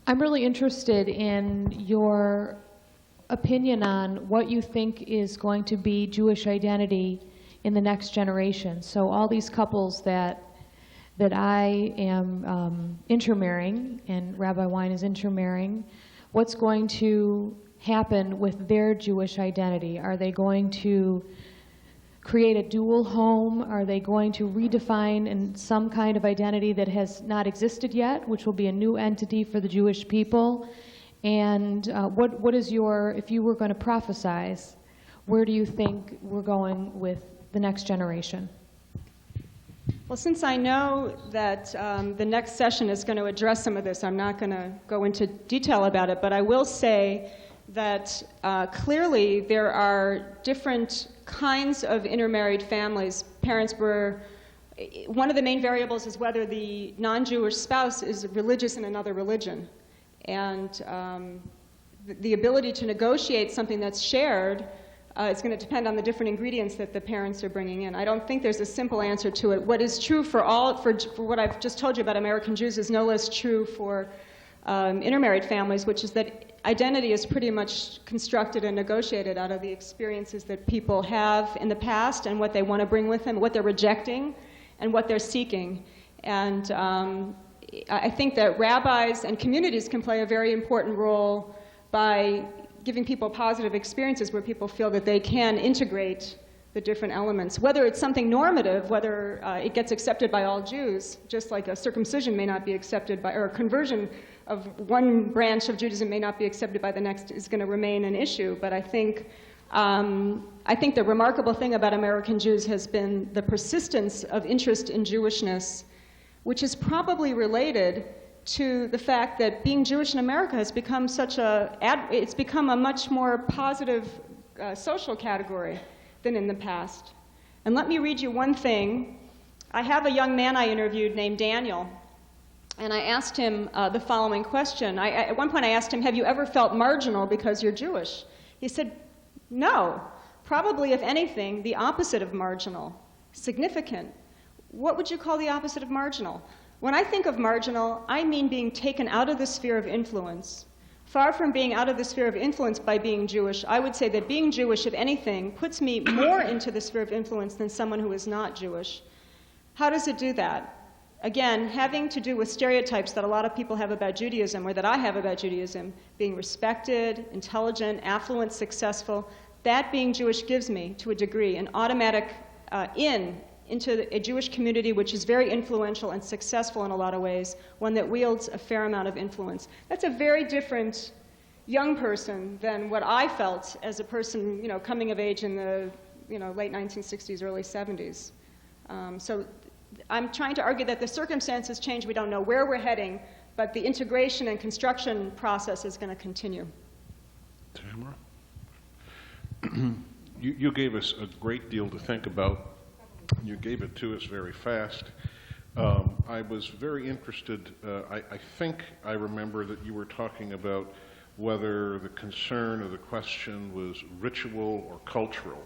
I'm really interested in your opinion on what you think is going to be Jewish identity in the next generation. So all these couples that I am intermarrying, and Rabbi Wein is intermarrying, what's going to happen with their Jewish identity? Are they going to create a dual home? Are they going to redefine some kind of identity that has not existed yet, which will be a new entity for the Jewish people? And what is if you were going to prophesize, where do you think we're going with the next generation? Well, since I know that the next session is going to address some of this, I'm not going to go into detail about it, but I will say that clearly there are different kinds of intermarried families. Parents were, one of the main variables is whether the non-Jewish spouse is religious in another religion. And the ability to negotiate something that's shared is going to depend on the different ingredients that the parents are bringing in. I don't think there's a simple answer to it. What is true for what I've just told you about American Jews is no less true for intermarried families, which is that identity is pretty much constructed and negotiated out of the experiences that people have in the past and what they want to bring with them, what they're rejecting, and what they're seeking. And I think that rabbis and communities can play a very important role by giving people positive experiences where people feel that they can integrate the different elements. Whether it's something normative, whether it gets accepted by all Jews, just like a circumcision may not be accepted by, or a conversion of one branch of Judaism may not be accepted by the next, is going to remain an issue. But I think the remarkable thing about American Jews has been the persistence of interest in Jewishness, which is probably related to the fact that being Jewish in America has become it's become a much more positive social category than in the past. And let me read you one thing. I have a young man I interviewed named Daniel, and I asked him the following question. At one point I asked him, have you ever felt marginal because you're Jewish? He said, no. Probably, if anything, the opposite of marginal. Significant. What would you call the opposite of marginal? When I think of marginal, I mean being taken out of the sphere of influence. Far from being out of the sphere of influence by being Jewish, I would say that being Jewish, if anything, puts me more into the sphere of influence than someone who is not Jewish. How does it do that? Again, having to do with stereotypes that a lot of people have about Judaism, or that I have about Judaism, being respected, intelligent, affluent, successful, that being Jewish gives me, to a degree, an automatic into a Jewish community which is very influential and successful in a lot of ways, one that wields a fair amount of influence. That's a very different young person than what I felt as a person, coming of age in the, late 1960s, early 70s. So I'm trying to argue that the circumstances change. We don't know where we're heading, but the integration and construction process is going to continue. Tamara? You gave us a great deal to think about. You gave it to us very fast. I was very interested. I think I remember that you were talking about whether the concern or the question was ritual or cultural.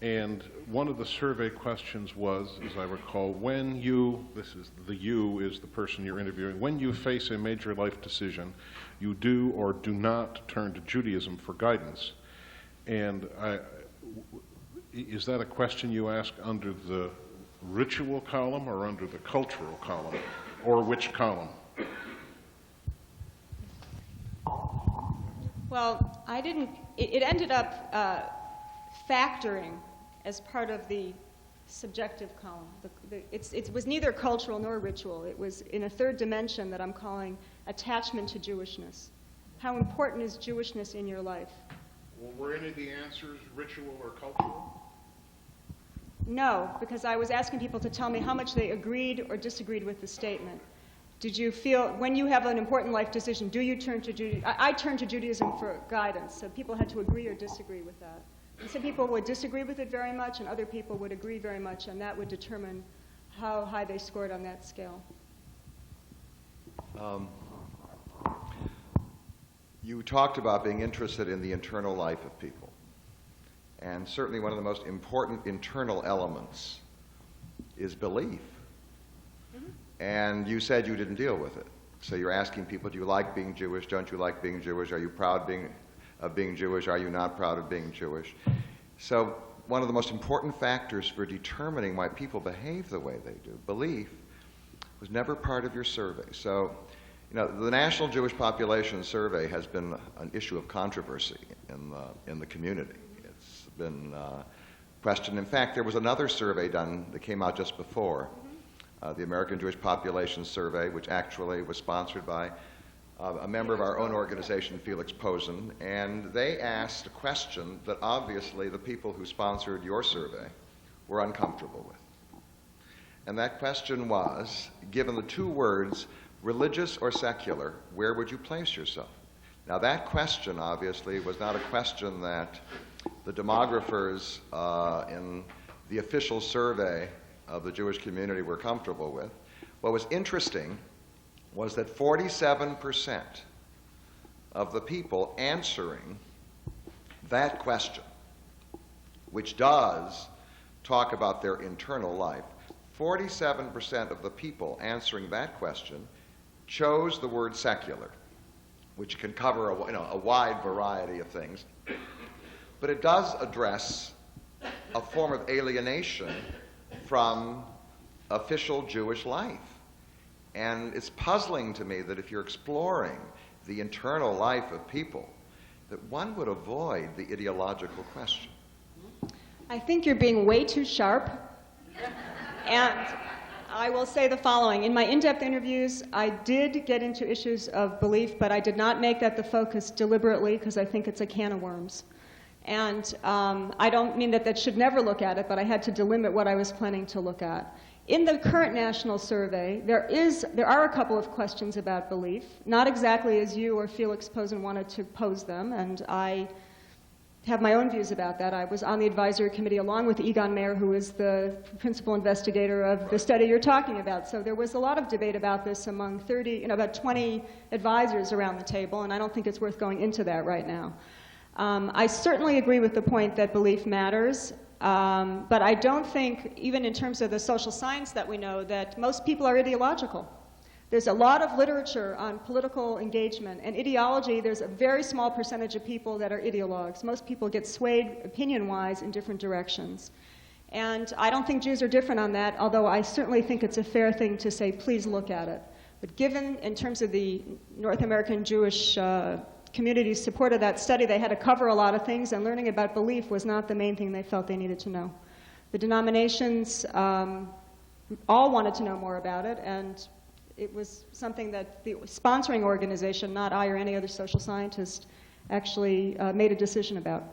And one of the survey questions was, as I recall, when you, this is the you is the person you're interviewing, when you face a major life decision, you do or do not turn to Judaism for guidance. And is that a question you ask under the ritual column or under the cultural column, or which column? Well, it ended up factoring as part of the subjective column. It was neither cultural nor ritual. It was in a third dimension that I'm calling attachment to Jewishness. How important is Jewishness in your life? Well, were any of the answers ritual or cultural? No, because I was asking people to tell me how much they agreed or disagreed with the statement. Did you feel, when you have an important life decision, do you turn to Judaism? I turned to Judaism for guidance, so people had to agree or disagree with that. And some people would disagree with it very much, and other people would agree very much, and that would determine how high they scored on that scale. You talked about being interested in the internal life of people. And certainly one of the most important internal elements is belief. Mm-hmm. And you said you didn't deal with it. So you're asking people, do you like being Jewish? Don't you like being Jewish? Are you proud of being Jewish? Are you not proud of being Jewish? So one of the most important factors for determining why people behave the way they do, belief, was never part of your survey. So, you know, the National Jewish Population Survey has been an issue of controversy in the community. It's been questioned. In fact, there was another survey done that came out just before, the American Jewish Population Survey, which actually was sponsored by a member of our own organization, Felix Posen, and they asked a question that obviously the people who sponsored your survey were uncomfortable with. And that question was, given the two words, religious or secular, where would you place yourself? Now that question, obviously, was not a question that the demographers in the official survey of the Jewish community were comfortable with. What was interesting was that 47% of the people answering that question, which does talk about their internal life, 47% of the people answering that question chose the word secular, which can cover a wide variety of things. But it does address a form of alienation from official Jewish life. And it's puzzling to me that if you're exploring the internal life of people, that one would avoid the ideological question. I think you're being way too sharp. And I will say the following. In my in-depth interviews, I did get into issues of belief, but I did not make that the focus deliberately because I think it's a can of worms. And I don't mean that should never look at it, but I had to delimit what I was planning to look at. In the current national survey, there are a couple of questions about belief, not exactly as you or Felix Posen wanted to pose them, and I have my own views about that. I was on the advisory committee along with Egon Mayer, who is the principal investigator of the study you're talking about. So there was a lot of debate about this among about 20 advisors around the table, and I don't think it's worth going into that right now. I certainly agree with the point that belief matters, but I don't think, even in terms of the social science that we know, that most people are ideological. There's a lot of literature on political engagement, and ideology, there's a very small percentage of people that are ideologues. Most people get swayed opinion-wise in different directions. And I don't think Jews are different on that, although I certainly think it's a fair thing to say, please look at it. But given, in terms of the North American Jewish community's support of that study, they had to cover a lot of things, and learning about belief was not the main thing they felt they needed to know. The denominations all wanted to know more about it, and it was something that the sponsoring organization, not I or any other social scientist, actually made a decision about.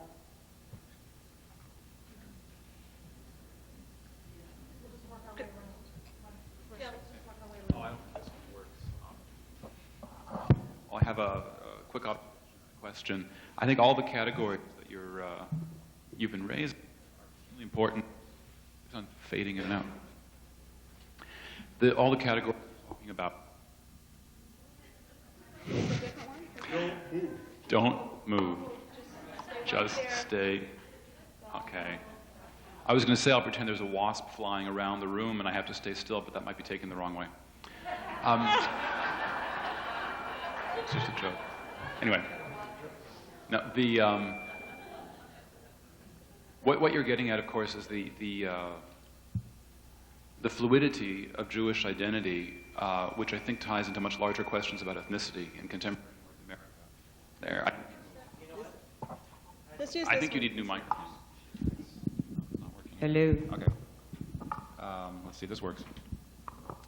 I have a quick question. I think all the categories that you've been raised are really important. It's on fading in and out. All the categories we're talking about. Don't move. Just stay. Okay. I was going to say I'll pretend there's a wasp flying around the room and I have to stay still, but that might be taken the wrong way. It's just a joke. Anyway, now what you're getting at, of course, is the fluidity of Jewish identity, which I think ties into much larger questions about ethnicity in contemporary North America. I think you need new microphones. It's not working. Hello. Okay. Let's see if this works.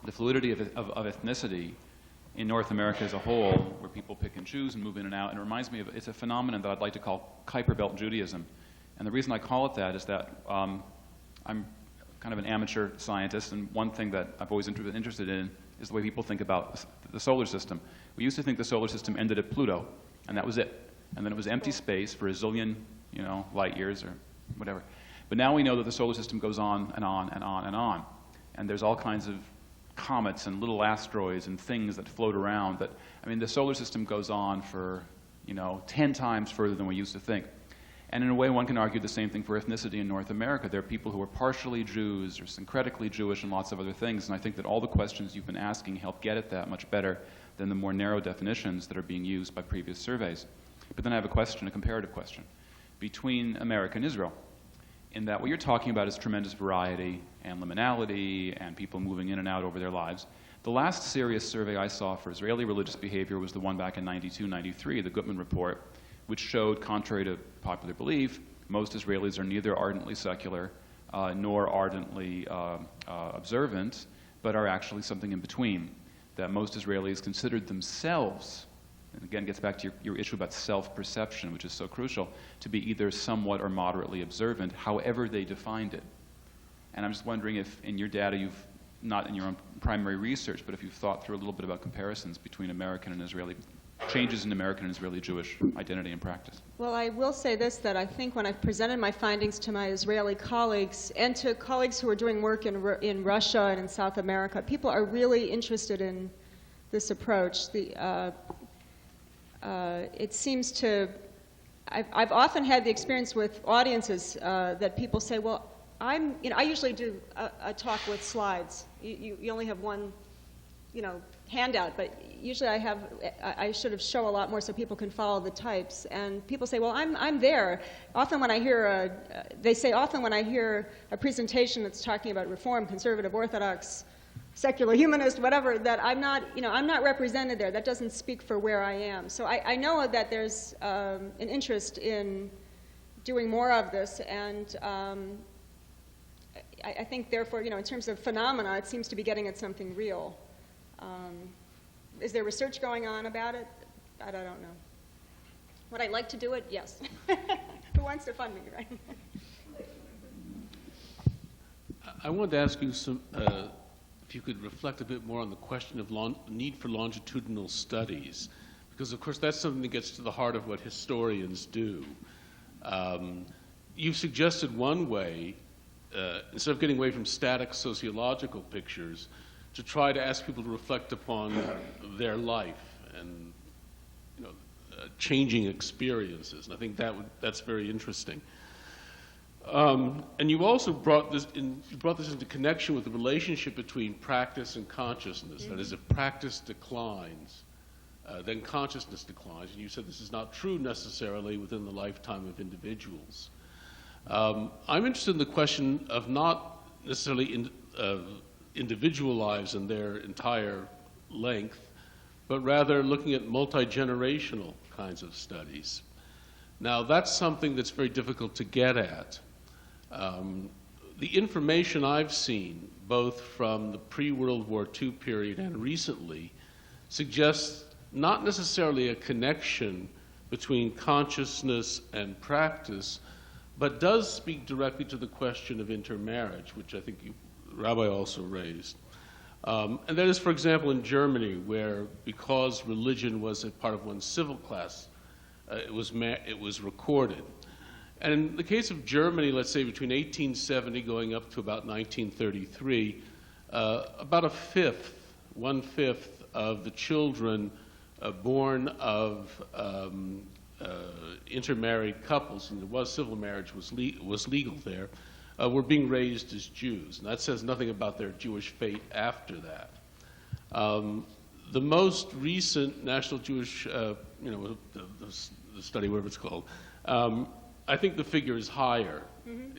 The fluidity of ethnicity in North America as a whole, where people pick and choose and move in and out, and it reminds me of, it's a phenomenon that I'd like to call Kuiper Belt Judaism. And the reason I call it that is that I'm kind of an amateur scientist, and one thing that I've always been interested in is the way people think about the solar system. We used to think the solar system ended at Pluto, and that was it. And then it was empty space for a zillion, light years or whatever. But now we know that the solar system goes on and on and on and on. And there's all kinds of comets and little asteroids and things that float around that, the solar system goes on for, 10 times further than we used to think. And in a way, one can argue the same thing for ethnicity in North America. There are people who are partially Jews or syncretically Jewish and lots of other things, and I think that all the questions you've been asking help get at that much better. than the more narrow definitions that are being used by previous surveys. But then I have a question, a comparative question, between America and Israel, in that what you're talking about is tremendous variety and liminality and people moving in and out over their lives. The last serious survey I saw for Israeli religious behavior was the one back in 92, 93, the Gutman report, which showed, contrary to popular belief, most Israelis are neither ardently secular nor ardently observant, but are actually something in between. That most Israelis considered themselves, and again gets back to your issue about self-perception, which is so crucial, to be either somewhat or moderately observant, however they defined it. And I'm just wondering if in your data you've, not in your own primary research, but if you've thought through a little bit about comparisons between American and Israeli, changes in American and Israeli Jewish identity and practice. Well, I will say this, that I think when I've presented my findings to my Israeli colleagues and to colleagues who are doing work in Russia and in South America, people are really interested in this approach. It seems to, I've often had the experience with audiences that people say, well, I usually do a talk with slides. You only have one, handout, but usually I sort of show a lot more so people can follow the types. And people say, well, I'm there. Often when I hear, they say often when I hear a presentation that's talking about Reform, Conservative, Orthodox, secular, humanist, whatever, that I'm not represented there. That doesn't speak for where I am. So I know that there's an interest in doing more of this, and I think, therefore, in terms of phenomena, it seems to be getting at something real. Is there research going on about it? I don't know. Would I like to do it? Yes. Who wants to fund me, right? I wanted to ask you if you could reflect a bit more on the question of need for longitudinal studies, because, of course, that's something that gets to the heart of what historians do. You've suggested one way, instead of getting away from static sociological pictures, to try to ask people to reflect upon their life and changing experiences. And I think that's very interesting. And you also brought this into connection with the relationship between practice and consciousness. That is, if practice declines, then consciousness declines. And you said this is not true necessarily within the lifetime of individuals. I'm interested in the question of not necessarily individual lives in their entire length, but rather looking at multi-generational kinds of studies. Now, that's something that's very difficult to get at. The information I've seen, both from the pre-World War II period and recently, suggests not necessarily a connection between consciousness and practice, but does speak directly to the question of intermarriage, which I think Rabbi also raised. And that is, for example, in Germany, where because religion was a part of one's civil class, it was recorded. And in the case of Germany, let's say between 1870 going up to about 1933, about one-fifth of the children born of intermarried couples, and there was civil marriage was legal there, were being raised as Jews. And that says nothing about their Jewish fate after that. The most recent National Jewish, the study, whatever it's called, I think the figure is higher,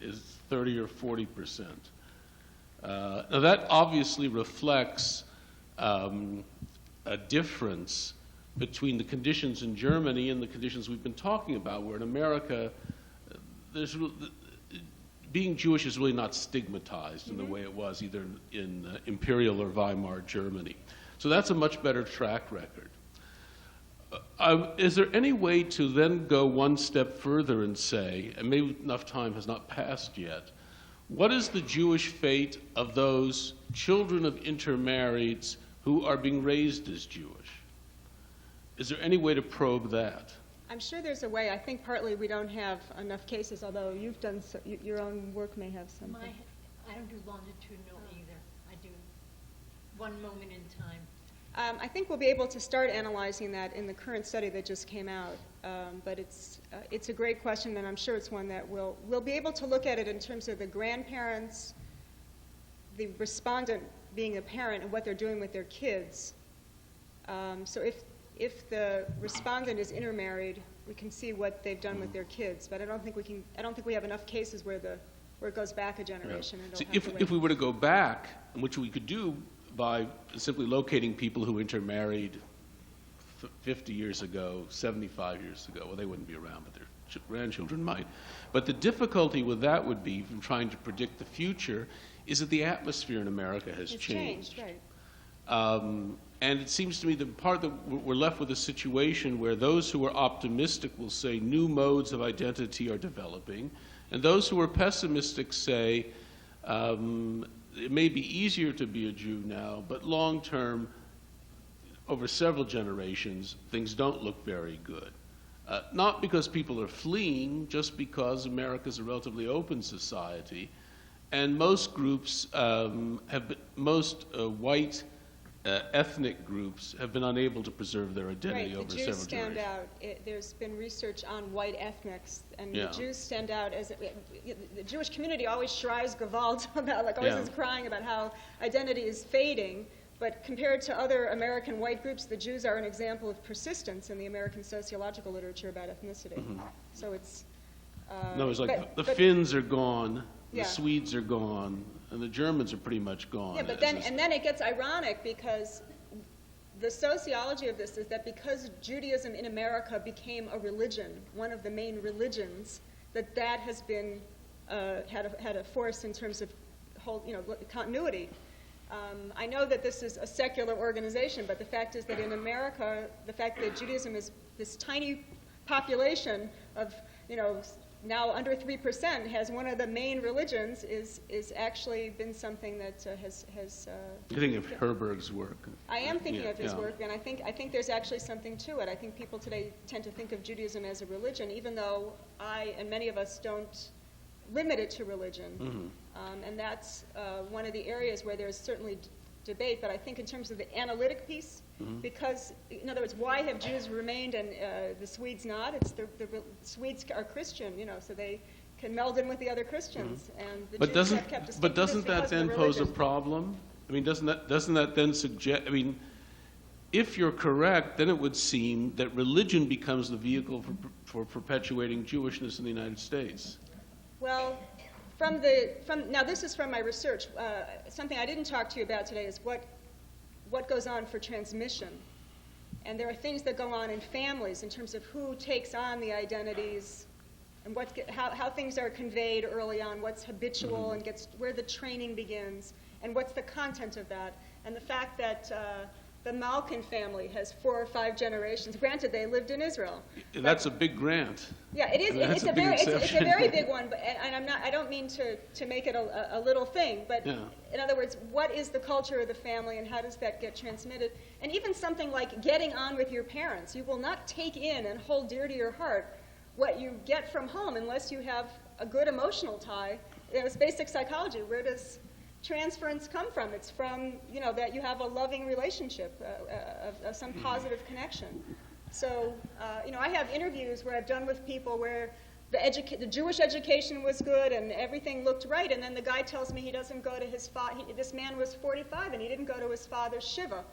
is 30 or 40%. Now that obviously reflects a difference between the conditions in Germany and the conditions we've been talking about, where in America, being Jewish is really not stigmatized in the way it was either in Imperial or Weimar Germany. So that's a much better track record. Is there any way to then go one step further and say, and maybe enough time has not passed yet, what is the Jewish fate of those children of intermarrieds who are being raised as Jewish? Is there any way to probe that? I'm sure there's a way. I think partly we don't have enough cases, although you've done your own work may have something. I don't do longitudinal either. I do one moment in time. I think we'll be able to start analyzing that in the current study that just came out. But it's a great question, and I'm sure it's one that we'll be able to look at it in terms of the grandparents, the respondent being a parent, and what they're doing with their kids, So if the respondent is intermarried, we can see what they've done with their kids, but I don't think we have enough cases where it goes back a generation. And See, it'll have to if we wait. were to go back, which we could do by simply locating people who intermarried 50 years ago, 75 years ago, well, they wouldn't be around, but their grandchildren might. But the difficulty with that would be, from trying to predict the future, is that the atmosphere in America has It's changed. right. And it seems to me that part that we're left with a situation where those who are optimistic will say new modes of identity are developing, and those who are pessimistic say it may be easier to be a Jew now, but long term, over several generations, things don't look very good. Not because people are fleeing, just because America is a relatively open society, and most groups most white ethnic groups have been unable to preserve their identity Right, over the Jews several stand generations. out. There's been research on white ethnics, and Yeah. the Jews stand out as the Jewish community always shries Gewalt about, like, always Yeah. is crying about how identity is fading. But compared to other American white groups, the Jews are an example of persistence in the American sociological literature about ethnicity. So it's No, it's like the but- Finns are gone, Yeah. the Swedes are gone, and the Germans are pretty much gone. Yeah, but then it gets ironic, because the sociology of this is that because Judaism in America became a religion, one of the main religions, that has been had a force in terms of continuity. I know that this is a secular organization, but the fact is that in America, the fact that Judaism is this tiny population of, now under 3%, has one of the main religions, is actually been something that has. You think of Herberg's work. I am thinking Yeah, of his yeah. work, and I think there's actually something to it. I think people today tend to think of Judaism as a religion, even though I and many of us don't limit it to religion. And that's one of the areas where there's certainly debate, but I think in terms of the analytic piece, because, in other words, why have Jews remained and the Swedes not? It's the Swedes are Christian, so they can meld in with the other Christians, and the Jews have kept distinct But doesn't that because of then the pose a religion. problem? I mean, doesn't that then suggest? I mean, if you're correct, then it would seem that religion becomes the vehicle for perpetuating Jewishness in the United States. Well, now this is from my research. Something I didn't talk to you about today is what goes on for transmission. And there are things that go on in families in terms of who takes on the identities and how things are conveyed early on, what's habitual and where the training begins, and what's the content of that. And the fact that the Malkin family has 4 or 5 generations. Granted, they lived in Israel. That's a big grant. Yeah, it is. I mean, It's a very big one, but I don't mean to make it a little thing, but Yeah. in other words, what is the culture of the family, and how does that get transmitted? And even something like getting on with your parents, you will not take in and hold dear to your heart what you get from home unless you have a good emotional tie. It's basic psychology. Where does transference come from? It's from that you have a loving relationship, of some positive connection. So, I have interviews where I've done with people where the Jewish education was good and everything looked right, and then the guy tells me he doesn't go to his father. This man was 45 and he didn't go to his father's shiva.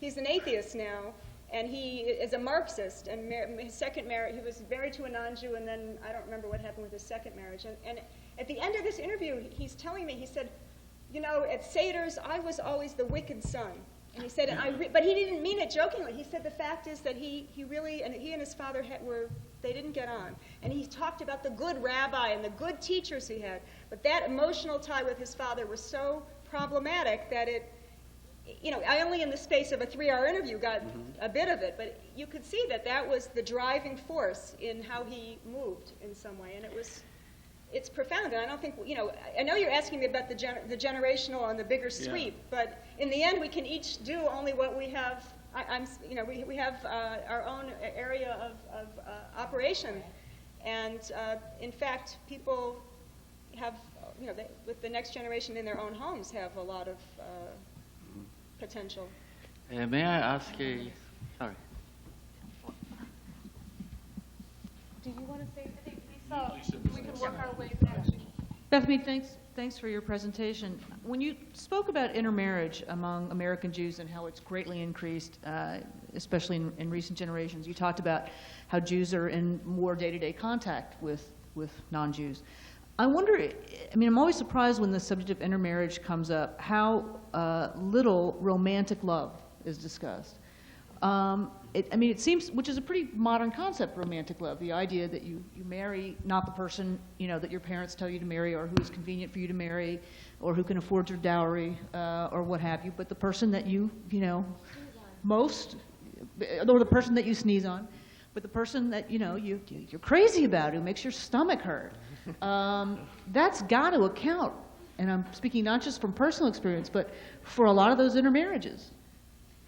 He's an atheist now, and he is a Marxist. And his second marriage, he was married to a non-Jew, and then I don't remember what happened with his second marriage. And at the end of this interview, he's telling me, he said, at Seder's, I was always the wicked son. And he said, but he didn't mean it jokingly. He said the fact is that he and his father they didn't get on. And he talked about the good rabbi and the good teachers he had. But that emotional tie with his father was so problematic that I only in the space of a 3-hour interview got a bit of it, but you could see that was the driving force in how he moved in some way. And it's profound, and I don't think, I know you're asking me about the generational and the bigger sweep, but in the end, we can each do only what we have. We have our own area of operation, and in fact, people have, with the next generation in their own homes, have a lot of potential. May I ask sorry. Do you want to say anything, Lisa? We can work our way back. Bethamie, thanks. thanks for your presentation. When you spoke about intermarriage among American Jews and how it's greatly increased, especially in recent generations, you talked about how Jews are in more day-to-day contact with non-Jews. I wonder, I mean, I'm always surprised when the subject of intermarriage comes up, how little romantic love is discussed. I mean, it seems, which is a pretty modern concept, romantic love, the idea that you marry not the person, you know, that your parents tell you to marry or who is convenient for you to marry or who can afford your dowry or what have you, but the person that you know, most, or the person that you sneeze on, but the person that, you know, you're crazy about, who makes your stomach hurt. That's got to account, and I'm speaking not just from personal experience, but for a lot of those intermarriages.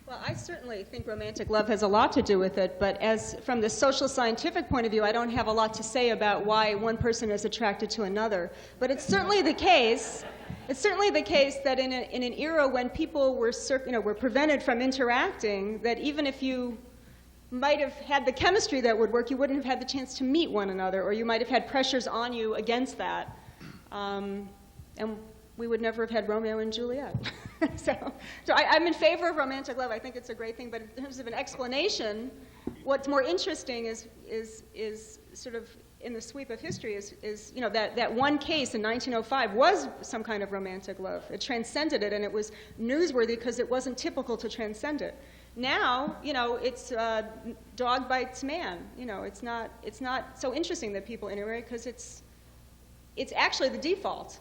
Well, I certainly think romantic love has a lot to do with it, but as from the social scientific point of view, I don't have a lot to say about why one person is attracted to another. But it's certainly the case. It's certainly the case that in an era when people were prevented from interacting, that even if you might have had the chemistry that would work, you wouldn't have had the chance to meet one another, or you might have had pressures on you against that. And we would never have had Romeo and Juliet. so I'm in favor of romantic love. I think it's a great thing. But in terms of an explanation, what's more interesting is sort of in the sweep of history is you know, that one case in 1905 was some kind of romantic love. It transcended it, and it was newsworthy because it wasn't typical to transcend it. Now, you know, it's dog bites man. You know, it's not so interesting that people intermarry because it's actually the default.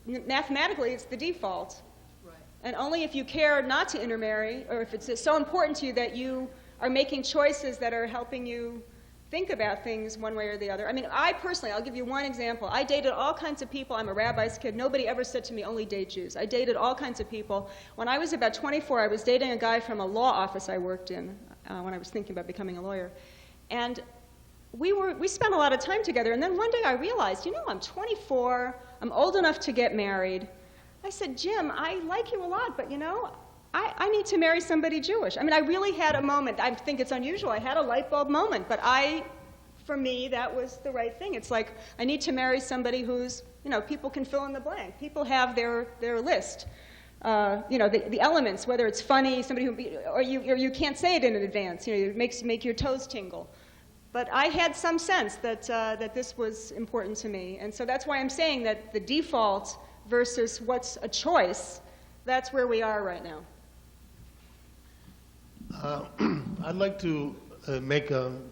Mathematically, it's the default. Right. And only if you care not to intermarry, or if it's so important to you that you are making choices that are helping you think about things one way or the other. I mean, I personally, I'll give you one example. I dated all kinds of people. I'm a rabbi's kid. Nobody ever said to me, only date Jews. I dated all kinds of people. When I was about 24, I was dating a guy from a law office I worked in when I was thinking about becoming a lawyer. And we spent a lot of time together, and then one day I realized, you know, I'm 24, I'm old enough to get married. I said, Jim, I like you a lot, but you know, I need to marry somebody Jewish. I mean, I really had a moment. I think it's unusual. I had a light bulb moment, but for me, that was the right thing. It's like, I need to marry somebody who's, you know, people can fill in the blank. People have their list. You know, the elements, whether it's funny, somebody or you can't say it in advance. You know, it make your toes tingle. But I had some sense that this was important to me. And so that's why I'm saying that the default versus what's a choice, that's where we are right now. I'd like to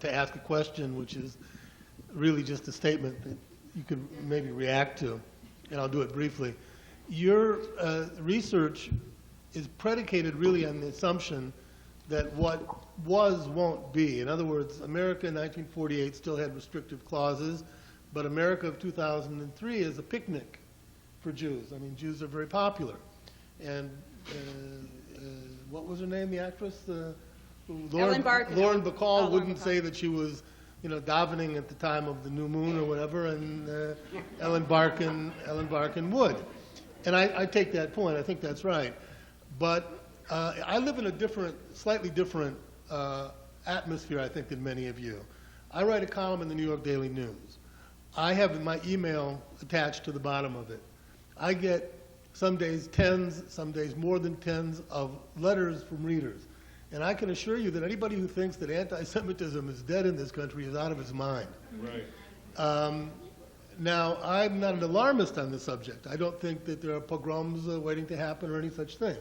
ask a question, which is really just a statement that you could maybe react to, and I'll do it briefly. Your research is predicated really on the assumption that what was won't be. In other words, America in 1948 still had restrictive clauses, but America of 2003 is a picnic for Jews. I mean, Jews are very popular. And what was her name, the actress? Ellen Barkin. Lauren Bacall wouldn't say that she was, you know, davening at the time of the new moon or whatever, and Ellen Barkin would. And I take that point. I think that's right. But I live in a slightly different atmosphere, I think, than many of you. I write a column in the New York Daily News. I have my email attached to the bottom of it. I get some days tens, some days more than tens of letters from readers. And I can assure you that anybody who thinks that anti-Semitism is dead in this country is out of his mind. Right. Now, I'm not an alarmist on the subject. I don't think that there are pogroms waiting to happen or any such thing.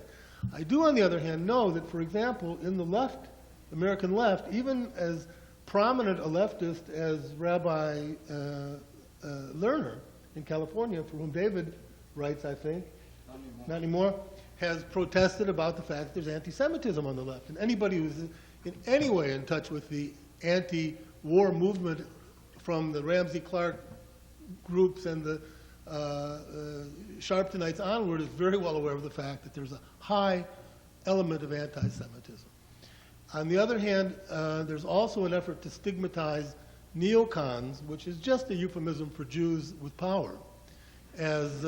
I do, on the other hand, know that, for example, in the left, American left, even as prominent a leftist as Rabbi Lerner in California, for whom David writes, I think, not anymore, has protested about the fact that there's anti-Semitism on the left. And anybody who's in any way in touch with the anti-war movement from the Ramsey Clark groups and the Sharptonites onward is very well aware of the fact that there's a high element of anti-Semitism. On the other hand, there's also an effort to stigmatize neocons, which is just a euphemism for Jews with power, as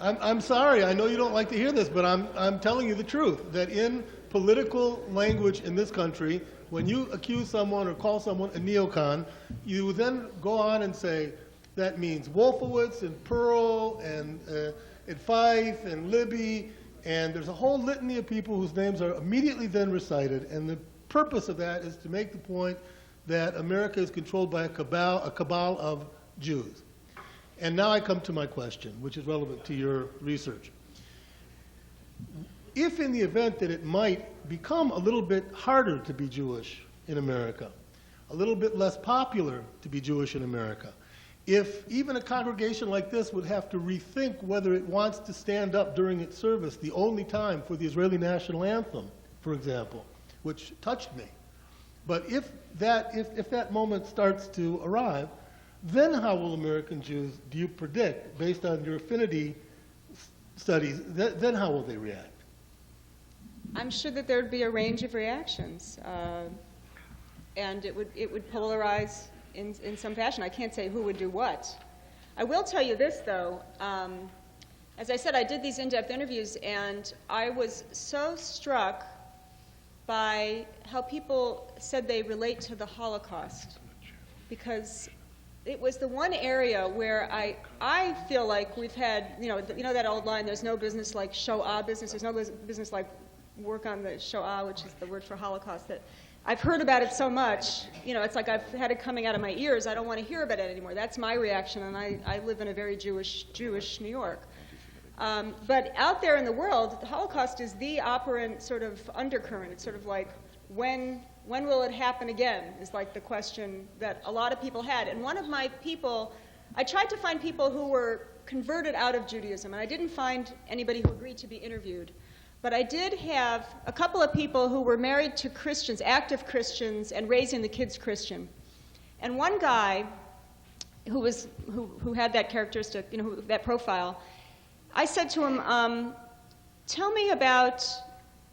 I'm sorry, I know you don't like to hear this, but I'm telling you the truth, that in political language in this country, when you accuse someone or call someone a neocon, you then go on and say, that means Wolfowitz and Pearl and Fife and Libby, and there's a whole litany of people whose names are immediately then recited, and the purpose of that is to make the point that America is controlled by a cabal of Jews. And now I come to my question, which is relevant to your research. If in the event that it might become a little bit harder to be Jewish in America, a little bit less popular to be Jewish in America, if even a congregation like this would have to rethink whether it wants to stand up during its service the only time for the Israeli national anthem, for example, which touched me. But if that moment starts to arrive, then how will American Jews, do you predict, based on your affinity studies, then how will they react? I'm sure that there would be a range of reactions, and it would polarize in some fashion. I can't say who would do what. I will tell you this, though. As I said, I did these in-depth interviews, and I was so struck by how people said they relate to the Holocaust, because it was the one area where I feel like we've had, you know that old line, there's no business like Shoah business, there's no business like work on the Shoah, which is the word for Holocaust, that I've heard about it so much, it's like I've had it coming out of my ears, I don't want to hear about it anymore. That's my reaction, and I live in a very Jewish New York. But out there in the world, the Holocaust is the operant sort of undercurrent. It's sort of like, when will it happen again, is like the question that a lot of people had. And one of my people, I tried to find people who were converted out of Judaism, and I didn't find anybody who agreed to be interviewed. But I did have a couple of people who were married to Christians, active Christians, and raising the kids Christian. And one guy who had that characteristic, that profile, I said to him, tell me about,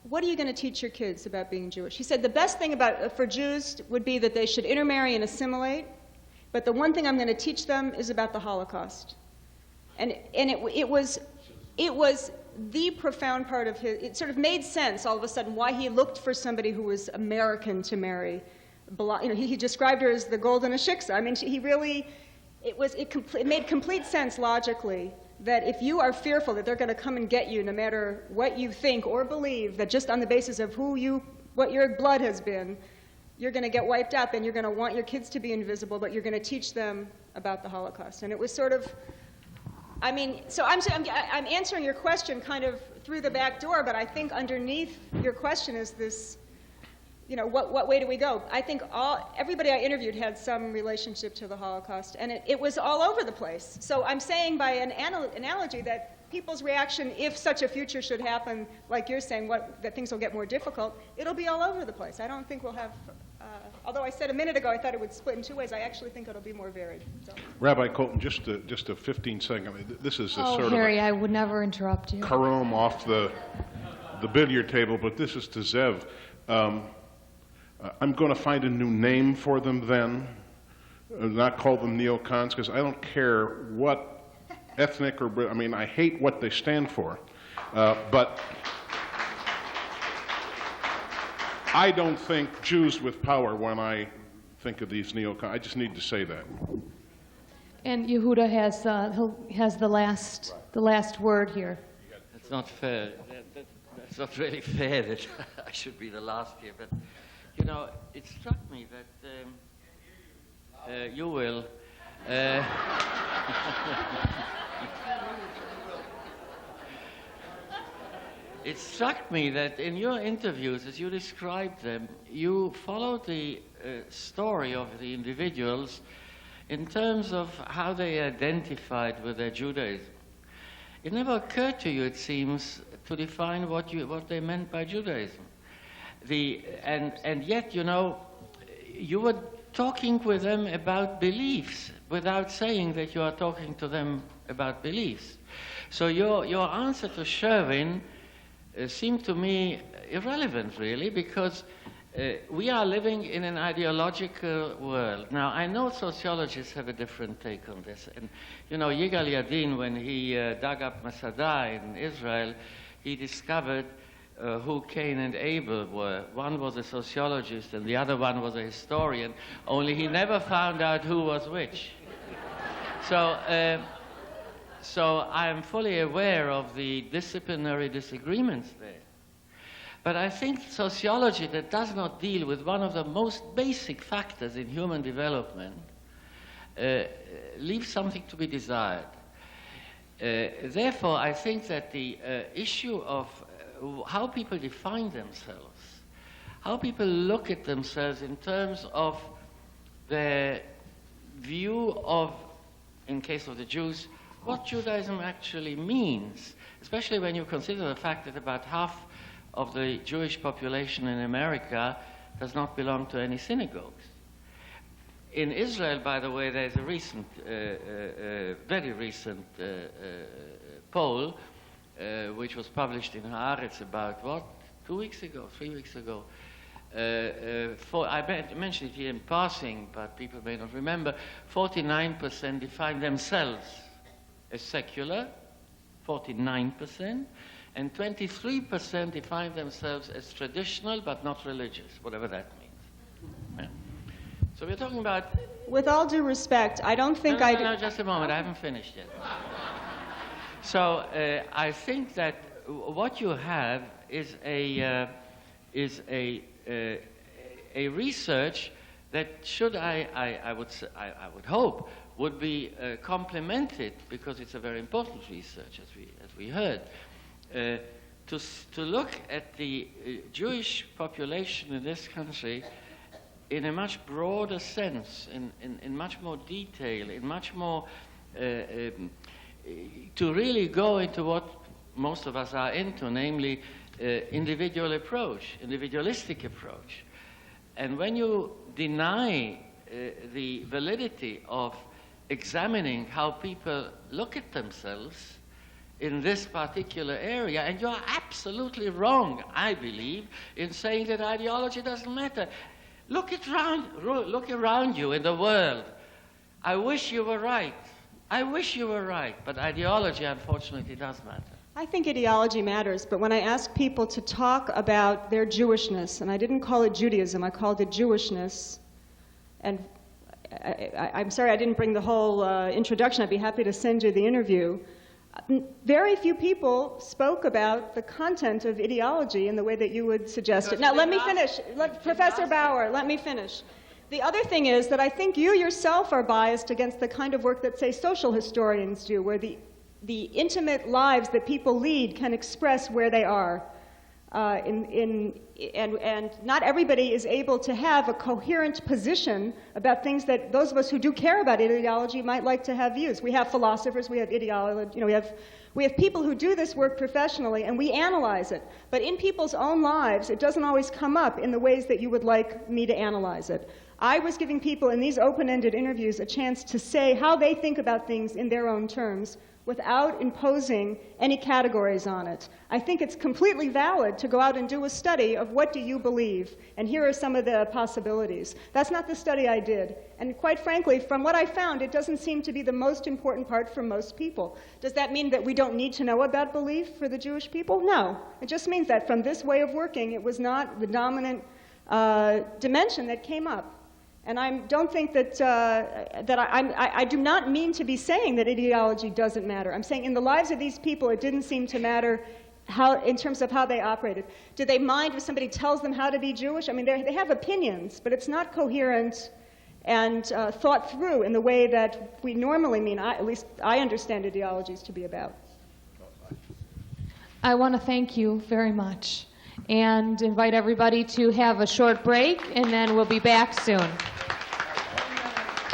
what are you going to teach your kids about being Jewish? He said the best thing for Jews would be that they should intermarry and assimilate, but the one thing I'm going to teach them is about the Holocaust. And it was the profound part of his, it sort of made sense all of a sudden why he looked for somebody who was American to marry. He described her as the golden Ashiksa. I mean, he really, it made complete sense logically that if you are fearful that they're going to come and get you no matter what you think or believe, that just on the basis of what your blood has been, you're going to get wiped out, then you're going to want your kids to be invisible, but you're going to teach them about the Holocaust. And it was sort of, so I'm answering your question kind of through the back door, but I think underneath your question is this, what way do we go? I think everybody I interviewed had some relationship to the Holocaust, and it was all over the place. So I'm saying by an analogy that people's reaction, if such a future should happen, like you're saying, that things will get more difficult, it'll be all over the place. I don't think we'll have, although I said a minute ago I thought it would split in two ways, I actually think it'll be more varied. So. Rabbi Colton, just a 15-second, this is a sort Harry, of I would never interrupt you. Karom off the billiard table, but this is to Zev. I'm going to find a new name for them then, not call them neocons, because I don't care what ethnic or, I hate what they stand for, but I don't think Jews with power when I think of these neocons. I just need to say that. And Yehuda has the last word here. That's not fair. That's not really fair that I should be the last here, but it struck me that you will. It struck me that in your interviews, as you described them, you followed the story of the individuals in terms of how they identified with their Judaism. It never occurred to you, it seems, to define what they meant by Judaism. And yet, you were talking with them about beliefs without saying that you are talking to them about beliefs. So your answer to Sherwin seemed to me irrelevant, really, because we are living in an ideological world. Now, I know sociologists have a different take on this. And, Yigal Yadin, when he dug up Masada in Israel, he discovered who Cain and Abel were. One was a sociologist and the other one was a historian, only he never found out who was which. So I am fully aware of the disciplinary disagreements there. But I think sociology that does not deal with one of the most basic factors in human development leaves something to be desired. Therefore, I think that the issue of how people define themselves, how people look at themselves in terms of their view of, in case of the Jews, what Judaism actually means, especially when you consider the fact that about half of the Jewish population in America does not belong to any synagogues. In Israel, by the way, there's a recent, very recent poll, which was published in Haaretz about, 2 weeks ago, 3 weeks ago. I mentioned it here in passing, but people may not remember. 49% define themselves as secular, 49%, and 23% define themselves as traditional but not religious, whatever that means. Yeah. So we're talking about... With all due respect, I don't think No, just a moment. I haven't finished yet. So I think that what you have is a research that should I would hope would be complemented, because it's a very important research as we heard, to look at the Jewish population in this country in a much broader sense, in much more detail, in much more to really go into what most of us are into, namely individualistic approach. And when you deny the validity of examining how people look at themselves in this particular area, and you're absolutely wrong, I believe, in saying that ideology doesn't matter. Look around you in the world. I wish you were right. I wish you were right, but ideology, unfortunately, does matter. I think ideology matters, but when I ask people to talk about their Jewishness, and I didn't call it Judaism, I called it Jewishness, and I'm sorry I didn't bring the whole introduction. I'd be happy to send you the interview. Very few people spoke about the content of ideology in the way that you would suggest it. Now, let me finish. Professor Bauer, let me finish. The other thing is that I think you yourself are biased against the kind of work that, say, social historians do, where the intimate lives that people lead can express where they are. And not everybody is able to have a coherent position about things that those of us who do care about ideology might like to have views. We have philosophers, we have ideology, we have people who do this work professionally, and we analyze it. But in people's own lives, it doesn't always come up in the ways that you would like me to analyze it. I was giving people in these open-ended interviews a chance to say how they think about things in their own terms, without imposing any categories on it. I think it's completely valid to go out and do a study of what do you believe, and here are some of the possibilities. That's not the study I did. And quite frankly, from what I found, it doesn't seem to be the most important part for most people. Does that mean that we don't need to know about belief for the Jewish people? No. It just means that from this way of working, it was not the dominant dimension that came up. And I don't think that, I do not mean to be saying that ideology doesn't matter. I'm saying in the lives of these people, it didn't seem to matter in terms of how they operated. Do they mind if somebody tells them how to be Jewish? I mean, they have opinions, but it's not coherent and thought through in the way that we normally mean, at least I understand ideologies to be about. I want to thank you very much and invite everybody to have a short break, and then we'll be back soon.